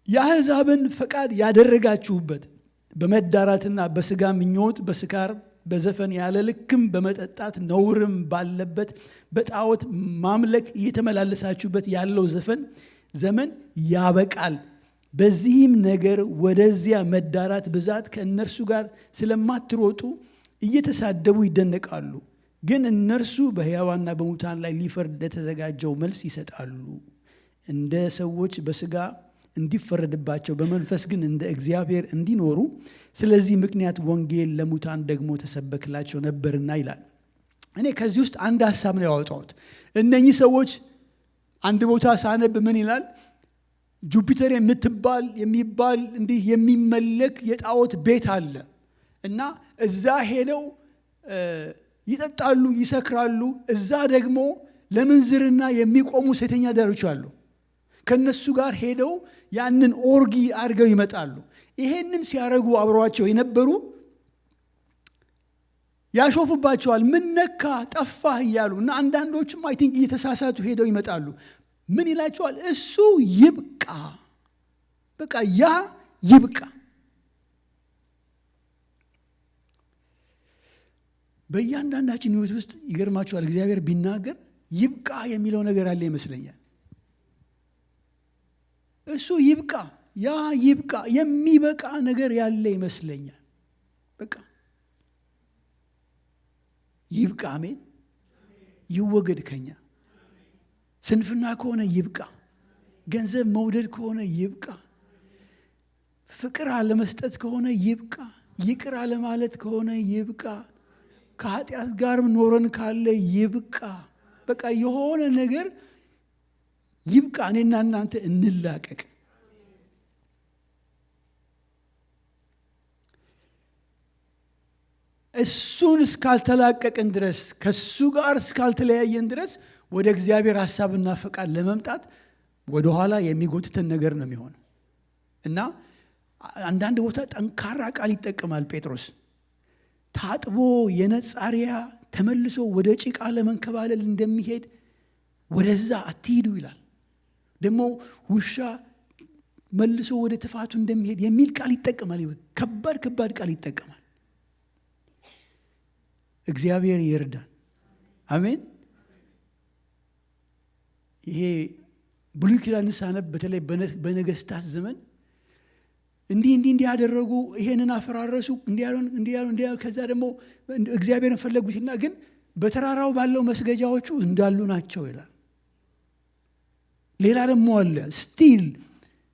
የአሕዛብን ፈቃድ ያደረጋችሁበት በመዳራትና በሥጋ ምኞት በስካር በዘፈን ያለ ልክም በመጠጣት ነውርም ባለበት በጣዖት ማምለክ እየተመላለሳችሁበት ያለው ዘመን ያበቃል። በዚህም ነገር ወደዚያ መዳራት ብዛት ከእነርሱ ጋር ስለማትሮጡ እየተሳደቡ ይደነቃሉ። ግን እነርሱ በሕያዋንና በሙታን ላይ ሊፈርድ ለተዘጋጀው መልስ ይሰጣሉ። እንደ ሰዎች በሥጋ እንዲፈረድባቸው በመንፈስ ግን እንደ እግዚአብሔር እንዲኖሩ ስለዚህ ምክንያት ወንጌል ለሙታን ደግሞ ተሰበክላቸው ነበርና ይላል። እኔ ከዚህ ውስጥ አንድ ሐሳብ ነው ያወጣሁት። እነኚህ ሰዎች አንድ ቦታ ሳነብ ምን ይላል? ጁፒተር የሚባል እንዲህ የሚመለክ የጣዖት ቤት አለ እና እዛ ሄደው ይጠጣሉ፣ ይሰክራሉ። እዛ ደግሞ ለምንዝርና የሚቆሙ ሴተኛ አዳሪዎች አሉ። ከነሱ ጋር ሄደው ያንን ኦርጊ አድርገው ይመጣሉ። ይሄንን ሲያረጉ አብረዋቸው የነበሩ ያሾፉባቸዋል። ምን ነካ ጠፋህ እያሉ እና አንዳንዶችም አይ ቲንክ እየተሳሳቱ ሄደው ይመጣሉ። ምን ይላቸዋል? እሱ ይብቃ፣ በቃ ያ ይብቃ። በእያንዳንዳችን ሕይወት ውስጥ ይገርማቸዋል። እግዚአብሔር ቢናገር ይብቃ የሚለው ነገር አለ ይመስለኛል። እሱ ይብቃ፣ ያ ይብቃ፣ የሚበቃ ነገር ያለ ይመስለኛል። በቃ ይብቃ። አሜን። ይወገድ ከኛ። ስንፍና ከሆነ ይብቃ። ገንዘብ መውደድ ከሆነ ይብቃ። ፍቅር አለመስጠት ከሆነ ይብቃ። ይቅር አለማለት ከሆነ ይብቃ። ከኃጢአት ጋርም ኖረን ካለ ይብቃ። በቃ የሆነ ነገር ይብቃ። እኔና እናንተ እንላቀቅ። እሱን እስካልተላቀቅን ድረስ፣ ከሱ ጋር እስካልተለያየን ድረስ ወደ እግዚአብሔር ሐሳብና ፈቃድ ለመምጣት ወደኋላ የሚጎትተን ነገር ነው የሚሆነው እና አንዳንድ ቦታ ጠንካራ ቃል ይጠቀማል ጴጥሮስ። ታጥቦ የነጻሪያ ተመልሶ ወደ ጭቃ ለመንከባለል እንደሚሄድ ወደዛ አትሂዱ ይላል። ደግሞ ውሻ መልሶ ወደ ትፋቱ እንደሚሄድ የሚል ቃል ይጠቀማል። ከባድ ቃል ይጠቀማል። እግዚአብሔር ይርዳን። አሜን። ይሄ ብሉይ ኪዳን ሳነብ በተለይ በነገስታት ዘመን እንዲህ ያደረጉ፣ ይሄንን አፈራረሱ፣ እንዲያሉ ከዛ ደግሞ እግዚአብሔርን ፈለጉትና ግን በተራራው ባለው መስገጃዎቹ እንዳሉ ናቸው ይላል። ሌላ ደግሞ አለ ስቲል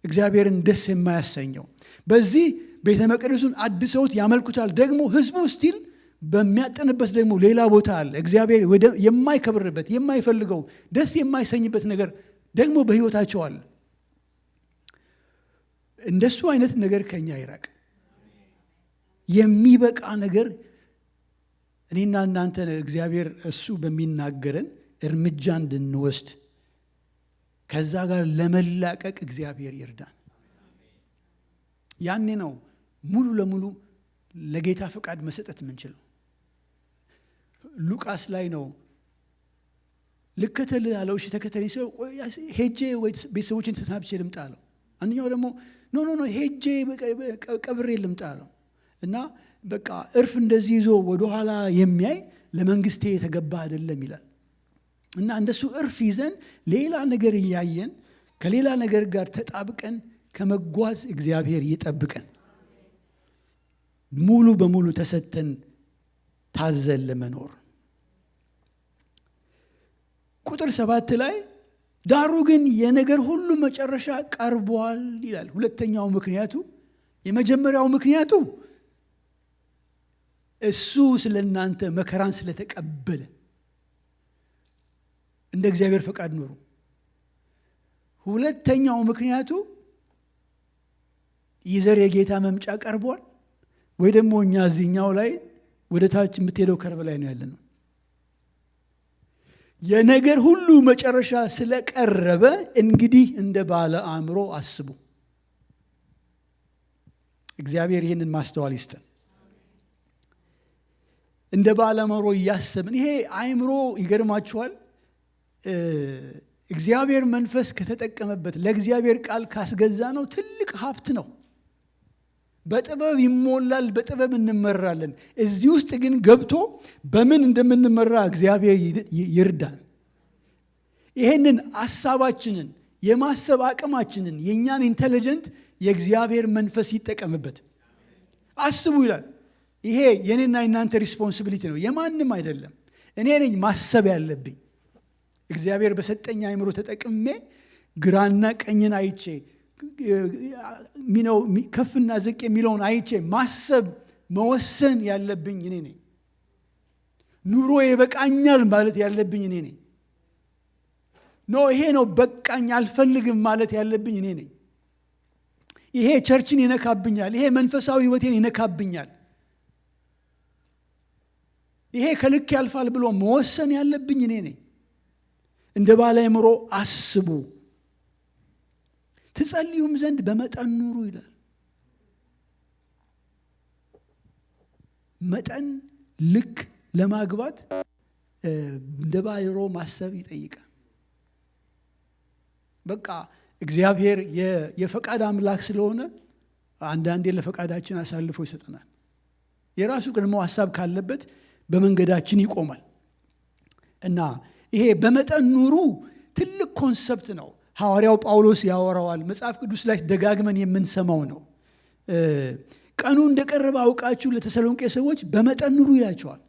እግዚአብሔርን ደስ የማያሰኘው። በዚህ ቤተ መቅደሱን አድሰውት ያመልኩታል። ደግሞ ህዝቡ ስቲል በሚያጠንበት ደግሞ ሌላ ቦታ አለ። እግዚአብሔር የማይከብርበት የማይፈልገው ደስ የማይሰኝበት ነገር ደግሞ በህይወታቸው አለ። እንደሱ አይነት ነገር ከኛ ይራቅ። የሚበቃ ነገር እኔና እናንተ እግዚአብሔር እሱ በሚናገረን እርምጃ እንድንወስድ ከዛ ጋር ለመላቀቅ እግዚአብሔር ይርዳን። ያኔ ነው ሙሉ ለሙሉ ለጌታ ፈቃድ መሰጠት የምንችለው። ሉቃስ ላይ ነው ልከተል አለው። እሺ ተከተለኝ ሰው ሄጄ ወይ ቤተሰቦችን ተሰናብቼ ልምጣ አለው። አንደኛው ደግሞ ኖ ሄጄ ቀብሬ ልምጣ አለው። እና በቃ እርፍ እንደዚህ ይዞ ወደኋላ የሚያይ ለመንግስቴ የተገባ አይደለም ይላል። እና እንደሱ እርፍ ይዘን ሌላ ነገር እያየን ከሌላ ነገር ጋር ተጣብቀን ከመጓዝ እግዚአብሔር ይጠብቀን። ሙሉ በሙሉ ተሰተን ታዘን ለመኖር። ቁጥር 7 ላይ ዳሩ ግን የነገር ሁሉ መጨረሻ ቀርቧል ይላል። ሁለተኛው ምክንያቱ፣ የመጀመሪያው ምክንያቱ እሱ ስለናንተ መከራን ስለተቀበለ እንደ እግዚአብሔር ፈቃድ ኖሩ። ሁለተኛው ምክንያቱ ይዘር የጌታ መምጫ ቀርቧል፣ ወይ ደግሞ እኛ እዚህኛው ላይ ወደ ታች የምትሄደው ከርብ ላይ ነው ያለነው። የነገር ሁሉ መጨረሻ ስለቀረበ እንግዲህ እንደ ባለ አእምሮ አስቡ። እግዚአብሔር ይህንን ማስተዋል ይስጠን። እንደ ባለ አእምሮ እያሰብን፣ ይሄ አእምሮ ይገርማችኋል፣ እግዚአብሔር መንፈስ ከተጠቀመበት ለእግዚአብሔር ቃል ካስገዛ ነው ትልቅ ሀብት ነው። በጥበብ ይሞላል፣ በጥበብ እንመራለን። እዚህ ውስጥ ግን ገብቶ በምን እንደምንመራ እግዚአብሔር ይርዳን። ይሄንን ሐሳባችንን የማሰብ አቅማችንን የኛን ኢንተለጀንት የእግዚአብሔር መንፈስ ይጠቀምበት። አስቡ ይላል። ይሄ የኔና የናንተ ሪስፖንሲቢሊቲ ነው፣ የማንም አይደለም። እኔ ነኝ ማሰብ ያለብኝ። እግዚአብሔር በሰጠኝ አእምሮ ተጠቅሜ ግራና ቀኝን አይቼ ከፍና ዝቅ የሚለውን አይቼ ማሰብ መወሰን ያለብኝ እኔ ነኝ። ኑሮ ይበቃኛል ማለት ያለብኝ እኔ ነኝ። ይሄ ነው በቃኝ አልፈልግም ማለት ያለብኝ እኔ ነኝ። ይሄ ቸርችን ይነካብኛል፣ ይሄ መንፈሳዊ ህይወቴን ይነካብኛል፣ ይሄ ከልክ ያልፋል ብሎ መወሰን ያለብኝ እኔ ነኝ። እንደ ባለ አእምሮ አስቡ፣ ትጸልዩም ዘንድ በመጠን ኑሩ ይላል። መጠን ልክ ለማግባት እንደ ባለ አእምሮ ማሰብ ይጠይቃል። በቃ እግዚአብሔር የፈቃድ አምላክ ስለሆነ አንዳንዴ ለፈቃዳችን አሳልፎ ይሰጠናል። የራሱ ቅድሞ ሐሳብ ካለበት በመንገዳችን ይቆማል። እና ይሄ በመጠን ኑሩ ትልቅ ኮንሰፕት ነው። ሐዋርያው ጳውሎስ ያወራዋል። መጽሐፍ ቅዱስ ላይ ደጋግመን የምንሰማው ነው። ቀኑ እንደቀረበ አውቃችሁ ለተሰሎንቄ ሰዎች በመጠን ኑሩ ይላቸዋል።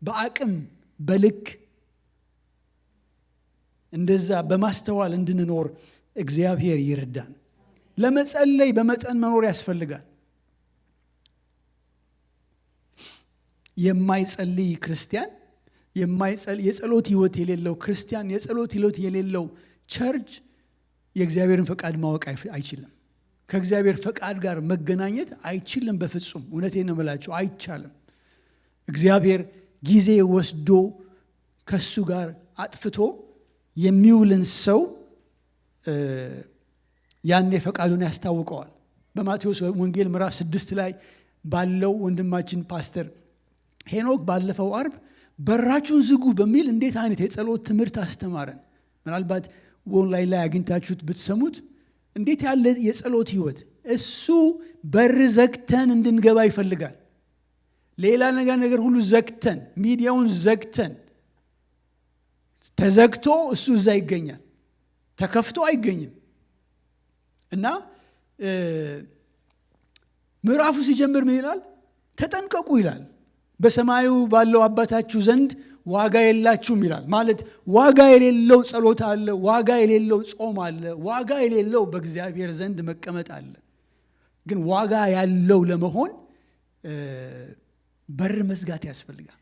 በአቅም በልክ እንደዛ በማስተዋል እንድንኖር እግዚአብሔር ይርዳን። ለመጸለይ በመጠን መኖር ያስፈልጋል። የማይጸልይ ክርስቲያን፣ የጸሎት ህይወት የሌለው ክርስቲያን፣ የጸሎት ህይወት የሌለው ቸርች የእግዚአብሔርን ፈቃድ ማወቅ አይችልም። ከእግዚአብሔር ፈቃድ ጋር መገናኘት አይችልም። በፍጹም እውነቴን ነው የምላችሁ፣ አይቻልም። እግዚአብሔር ጊዜ ወስዶ ከሱ ጋር አጥፍቶ የሚውልን ሰው ያኔ ፈቃዱን ያስታውቀዋል። በማቴዎስ ወንጌል ምዕራፍ 6 ላይ ባለው ወንድማችን ፓስተር ሄኖክ ባለፈው አርብ በራችሁን ዝጉ በሚል እንዴት አይነት የጸሎት ትምህርት አስተማረን። ምናልባት ኦንላይን ላይ አግኝታችሁት ብትሰሙት እንዴት ያለ የጸሎት ህይወት። እሱ በር ዘግተን እንድንገባ ይፈልጋል። ሌላ ነገር ሁሉ ዘግተን፣ ሚዲያውን ዘግተን ተዘግቶ እሱ እዛ ይገኛል። ተከፍቶ አይገኝም። እና ምዕራፉ ሲጀምር ምን ይላል? ተጠንቀቁ ይላል። በሰማዩ ባለው አባታችሁ ዘንድ ዋጋ የላችሁም ይላል። ማለት ዋጋ የሌለው ጸሎት አለ፣ ዋጋ የሌለው ጾም አለ፣ ዋጋ የሌለው በእግዚአብሔር ዘንድ መቀመጥ አለ። ግን ዋጋ ያለው ለመሆን በር መዝጋት ያስፈልጋል።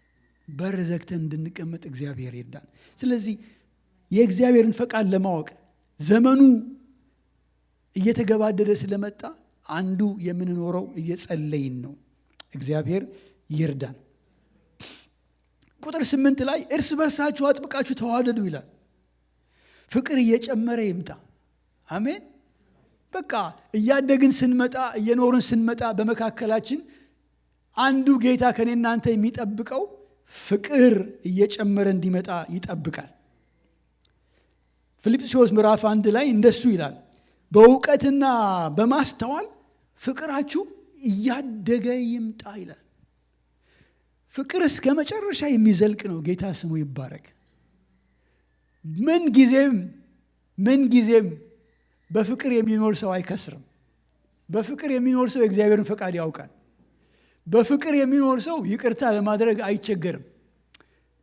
በር ዘግተን እንድንቀመጥ እግዚአብሔር ይርዳን። ስለዚህ የእግዚአብሔርን ፈቃድ ለማወቅ ዘመኑ እየተገባደደ ስለመጣ አንዱ የምንኖረው እየጸለይን ነው። እግዚአብሔር ይርዳን። ቁጥር 8 ላይ እርስ በርሳችሁ አጥብቃችሁ ተዋደዱ ይላል። ፍቅር እየጨመረ ይምጣ። አሜን። በቃ እያደግን ስንመጣ እየኖርን ስንመጣ በመካከላችን አንዱ ጌታ ከኔና አንተ የሚጠብቀው ፍቅር እየጨመረ እንዲመጣ ይጠብቃል። ፊልጵስዩስ ምዕራፍ 1 ላይ እንደሱ ይላል፣ በእውቀትና በማስተዋል ፍቅራችሁ እያደገ ይምጣ ይላል። ፍቅር እስከ መጨረሻ የሚዘልቅ ነው። ጌታ ስሙ ይባረክ። ምን ጊዜም በፍቅር የሚኖር ሰው አይከስርም። በፍቅር የሚኖር ሰው የእግዚአብሔርን ፈቃድ ያውቃል። በፍቅር የሚኖር ሰው ይቅርታ ለማድረግ አይቸገርም።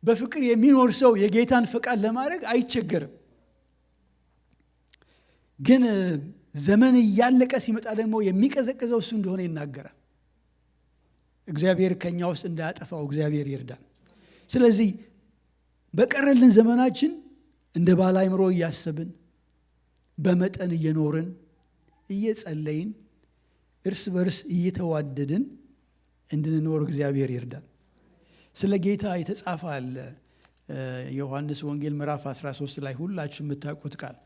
በፍቅር የሚኖር ሰው የጌታን ፈቃድ ለማድረግ አይቸገርም። ግን ዘመን እያለቀ ሲመጣ ደግሞ የሚቀዘቅዘው እሱ እንደሆነ ይናገራል። እግዚአብሔር ከኛ ውስጥ እንዳያጠፋው እግዚአብሔር ይርዳን። ስለዚህ በቀረልን ዘመናችን እንደ ባለ አእምሮ እያሰብን በመጠን እየኖርን እየጸለይን እርስ በርስ እየተዋደድን እንድንኖር እግዚአብሔር ይርዳን። ስለ ጌታ የተጻፈ አለ ዮሐንስ ወንጌል ምዕራፍ 13 ላይ ሁላችሁ የምታውቁት ቃል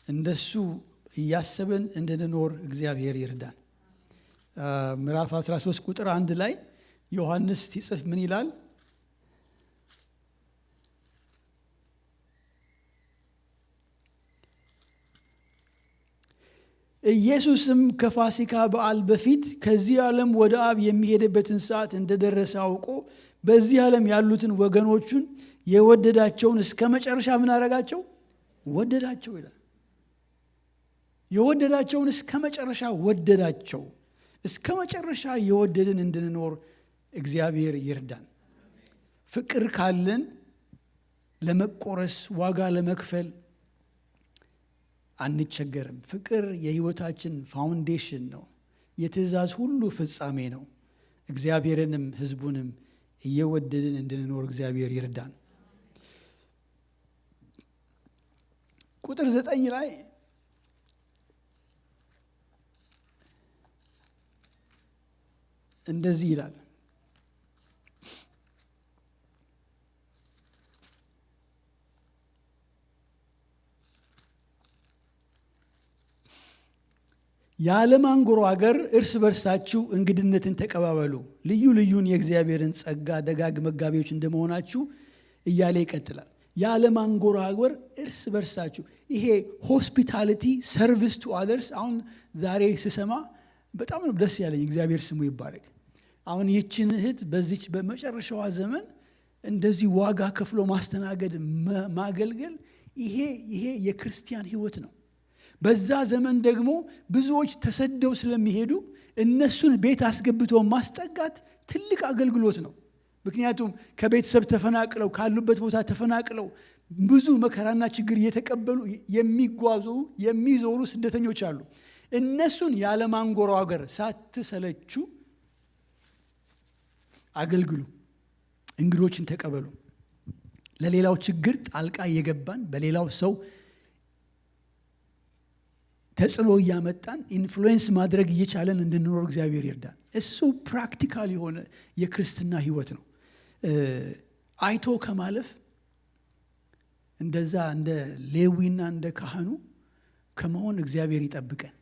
እንደሱ እያሰብን እንድንኖር እግዚአብሔር ይርዳን። ምዕራፍ 13 ቁጥር 1 ላይ ዮሐንስ ሲጽፍ ምን ይላል? ኢየሱስም ከፋሲካ በዓል በፊት ከዚህ ዓለም ወደ አብ የሚሄድበትን ሰዓት እንደደረሰ አውቆ በዚህ ዓለም ያሉትን ወገኖቹን የወደዳቸውን እስከ መጨረሻ ምን አደረጋቸው? ወደዳቸው ይላል። የወደዳቸውን እስከ መጨረሻ ወደዳቸው። እስከ መጨረሻ የወደድን እንድንኖር እግዚአብሔር ይርዳን። ፍቅር ካለን ለመቆረስ ዋጋ ለመክፈል አንቸገርም። ፍቅር የሕይወታችን ፋውንዴሽን ነው። የትእዛዝ ሁሉ ፍጻሜ ነው። እግዚአብሔርንም ሕዝቡንም እየወደድን እንድንኖር እግዚአብሔር ይርዳን። ቁጥር 9 ላይ እንደዚህ ይላል፣ ያለማንጎራገር እርስ በርሳችሁ እንግድነትን ተቀባበሉ፣ ልዩ ልዩን የእግዚአብሔርን ጸጋ ደጋግ መጋቢዎች እንደመሆናችሁ እያለ ይቀጥላል። ያለማንጎራገር እርስ በርሳችሁ። ይሄ ሆስፒታሊቲ ሰርቪስ ቱ አደርስ። አሁን ዛሬ ስሰማ በጣም ነው ደስ ያለኝ። እግዚአብሔር ስሙ ይባረክ። አሁን ይህችን እህት በዚች በመጨረሻዋ ዘመን እንደዚህ ዋጋ ከፍሎ ማስተናገድ ማገልገል፣ ይሄ የክርስቲያን ሕይወት ነው። በዛ ዘመን ደግሞ ብዙዎች ተሰደው ስለሚሄዱ እነሱን ቤት አስገብቶ ማስጠጋት ትልቅ አገልግሎት ነው። ምክንያቱም ከቤተሰብ ተፈናቅለው ካሉበት ቦታ ተፈናቅለው ብዙ መከራና ችግር እየተቀበሉ የሚጓዙ የሚዞሩ ስደተኞች አሉ። እነሱን ያለማንጎራገር ሳትሰለቹ አገልግሉ፣ እንግዶችን ተቀበሉ። ለሌላው ችግር ጣልቃ እየገባን በሌላው ሰው ተጽዕኖ እያመጣን ኢንፍሉዌንስ ማድረግ እየቻለን እንድንኖር እግዚአብሔር ይርዳን። እሱ ፕራክቲካል የሆነ የክርስትና ሕይወት ነው። አይቶ ከማለፍ እንደዛ እንደ ሌዊና እንደ ካህኑ ከመሆን እግዚአብሔር ይጠብቀን።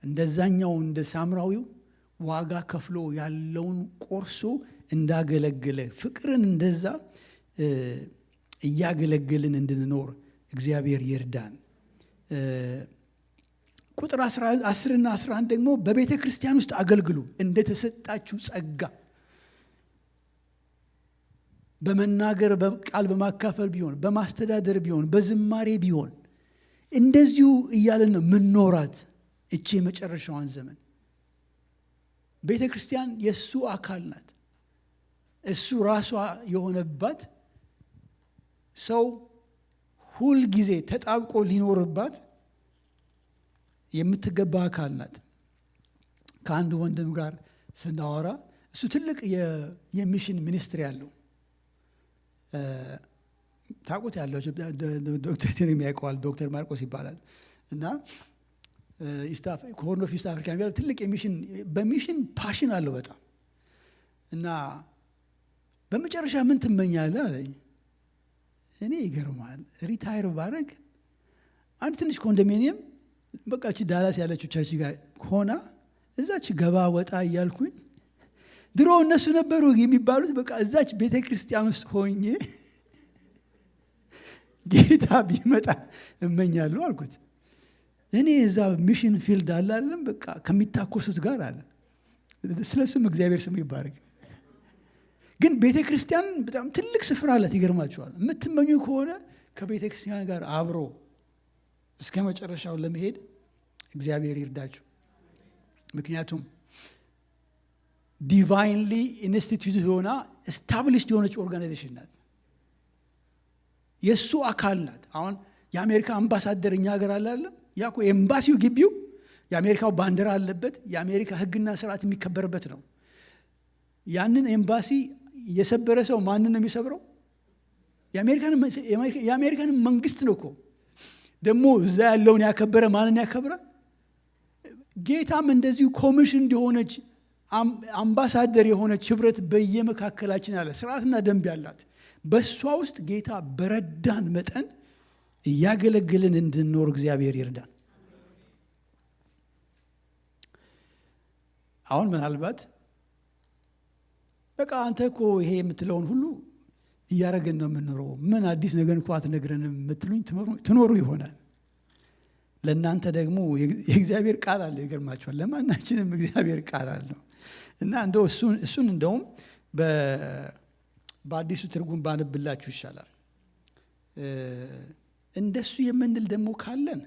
እንደዛኛው እንደ ሳምራዊው ዋጋ ከፍሎ ያለውን ቆርሶ እንዳገለገለ ፍቅርን እንደዛ እያገለገልን እንድንኖር እግዚአብሔር ይርዳን። ቁጥር 10 እና 11 ደግሞ በቤተ ክርስቲያን ውስጥ አገልግሉ እንደተሰጣችሁ ጸጋ በመናገር በቃል በማካፈል ቢሆን በማስተዳደር ቢሆን በዝማሬ ቢሆን እንደዚሁ እያለን ነው ምንኖራት እቺ የመጨረሻዋን ዘመን። ቤተ ክርስቲያን የእሱ አካል ናት። እሱ ራሷ የሆነባት ሰው ሁል ጊዜ ተጣብቆ ሊኖርባት የምትገባ አካል ናት። ከአንድ ወንድም ጋር ስናወራ እሱ ትልቅ የሚሽን ሚኒስትሪ ያለው ታውቁት ያለው ዶክተር ቴሬሚ ያውቀዋል። ዶክተር ማርቆስ ይባላል እና ሆርን ኦፍ ኢስት አፍሪካ የሚባለው ትልቅ በሚሽን ፓሽን አለው በጣም እና በመጨረሻ ምን ትመኛለህ አለኝ። እኔ ይገርማል ሪታየር ባረግ አንድ ትንሽ ኮንዶሚኒየም በቃ እቺ ዳላስ ያለችው ቸርች ጋር ሆና እዛች ገባ ወጣ እያልኩኝ ድሮ እነሱ ነበሩ የሚባሉት በቃ እዛች ቤተ ክርስቲያን ውስጥ ሆኜ ጌታ ቢመጣ እመኛለሁ አልኩት። እኔ እዛ ሚሽን ፊልድ አለ አይደለም በቃ ከሚታኮሱት ጋር አለ። ስለሱም እግዚአብሔር ስሙ ይባረክ። ግን ቤተ ክርስቲያን በጣም ትልቅ ስፍራ አላት። ይገርማችኋል። የምትመኙ ከሆነ ከቤተ ክርስቲያን ጋር አብሮ እስከ መጨረሻው ለመሄድ እግዚአብሔር ይርዳችሁ። ምክንያቱም ዲቫይንሊ ኢንስቲትዩት ሆና ኤስታብሊሽድ የሆነች ኦርጋናይዜሽን ናት። የእሱ አካል ናት። አሁን የአሜሪካ አምባሳደር እኛ ሀገር አለ አይደለም? ያ እኮ ኤምባሲው ግቢው የአሜሪካው ባንዲራ አለበት። የአሜሪካ ሕግና ስርዓት የሚከበርበት ነው። ያንን ኤምባሲ የሰበረ ሰው ማንን ነው የሚሰብረው? የአሜሪካን መንግስት ነው እኮ። ደግሞ እዛ ያለውን ያከበረ ማንን ያከብራል? ጌታም እንደዚሁ ኮሚሽን እንደሆነች አምባሳደር የሆነች ህብረት በየመካከላችን አለ፣ ስርዓትና ደንብ ያላት። በእሷ ውስጥ ጌታ በረዳን መጠን እያገለገልን እንድንኖር እግዚአብሔር ይርዳን። አሁን ምናልባት በቃ አንተ እኮ ይሄ የምትለውን ሁሉ እያደረግን ነው የምንኖረው፣ ምን አዲስ ነገር እንኳ አትነግረንም የምትሉኝ ትኖሩ ይሆናል። ለእናንተ ደግሞ የእግዚአብሔር ቃል አለ። ይገርማችኋል። ለማናችንም እግዚአብሔር ቃል አለው እና እንደው እሱን እንደውም በአዲሱ ትርጉም ባነብላችሁ ይሻላል። እንደሱ የምንል ደግሞ ካለን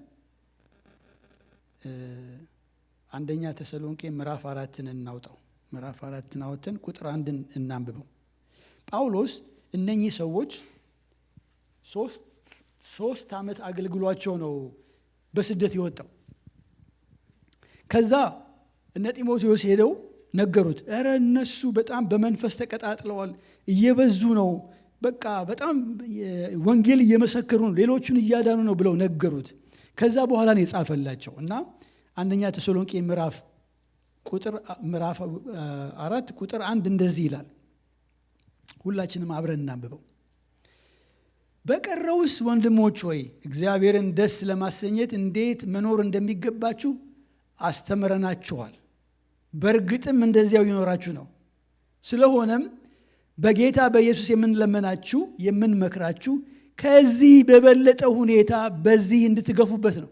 አንደኛ ተሰሎንቄ ምዕራፍ 4 እናውጣው። ምዕራፍ 4 አውጥተን ቁጥር 1 እናንብበው። ጳውሎስ እነኚህ ሰዎች ሶስት ዓመት አገልግሏቸው ነው በስደት የወጣው። ከዛ እነ ጢሞቴዎስ ሄደው ነገሩት። እረ እነሱ በጣም በመንፈስ ተቀጣጥለዋል፣ እየበዙ ነው፣ በቃ በጣም ወንጌል እየመሰከሩ ነው፣ ሌሎቹን እያዳኑ ነው ብለው ነገሩት። ከዛ በኋላ ነው የጻፈላቸው እና አንደኛ ተሰሎንቄ ምዕራፍ 4 ቁጥር 1 እንደዚህ ይላል። ሁላችንም አብረን እናንብበው። በቀረውስ ወንድሞች ሆይ እግዚአብሔርን ደስ ለማሰኘት እንዴት መኖር እንደሚገባችሁ አስተምረናችኋል፣ በእርግጥም እንደዚያው ይኖራችሁ ነው። ስለሆነም በጌታ በኢየሱስ የምንለመናችሁ የምንመክራችሁ ከዚህ በበለጠ ሁኔታ በዚህ እንድትገፉበት ነው።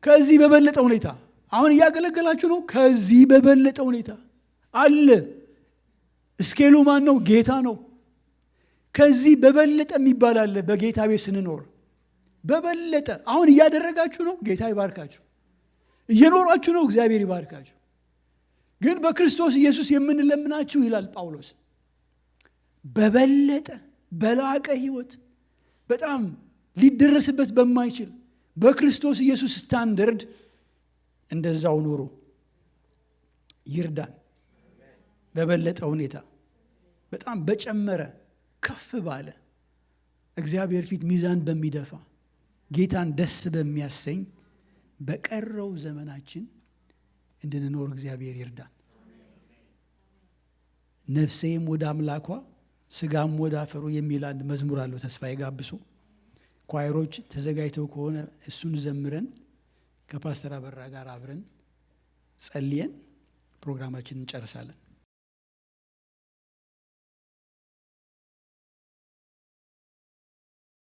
ከዚህ በበለጠ ሁኔታ አሁን እያገለገላችሁ ነው። ከዚህ በበለጠ ሁኔታ አለ። እስኬሉ ማን ነው? ጌታ ነው። ከዚህ በበለጠ የሚባል አለ። በጌታ ቤት ስንኖር በበለጠ አሁን እያደረጋችሁ ነው። ጌታ ይባርካችሁ። እየኖራችሁ ነው። እግዚአብሔር ይባርካችሁ። ግን በክርስቶስ ኢየሱስ የምንለምናችሁ ይላል ጳውሎስ፣ በበለጠ በላቀ ሕይወት በጣም ሊደረስበት በማይችል በክርስቶስ ኢየሱስ ስታንዳርድ እንደዛው ኑሩ። ይርዳን። በበለጠ ሁኔታ በጣም በጨመረ ከፍ ባለ እግዚአብሔር ፊት ሚዛን በሚደፋ ጌታን ደስ በሚያሰኝ በቀረው ዘመናችን እንድንኖር እግዚአብሔር ይርዳን። ነፍሴም ወደ አምላኳ ስጋም ወደ አፈሩ የሚል አንድ መዝሙር አለው ተስፋዬ ጋብሶ። ኳይሮች ተዘጋጅተው ከሆነ እሱን ዘምረን ከፓስተር አበራ ጋር አብረን ጸልየን ፕሮግራማችንን እንጨርሳለን።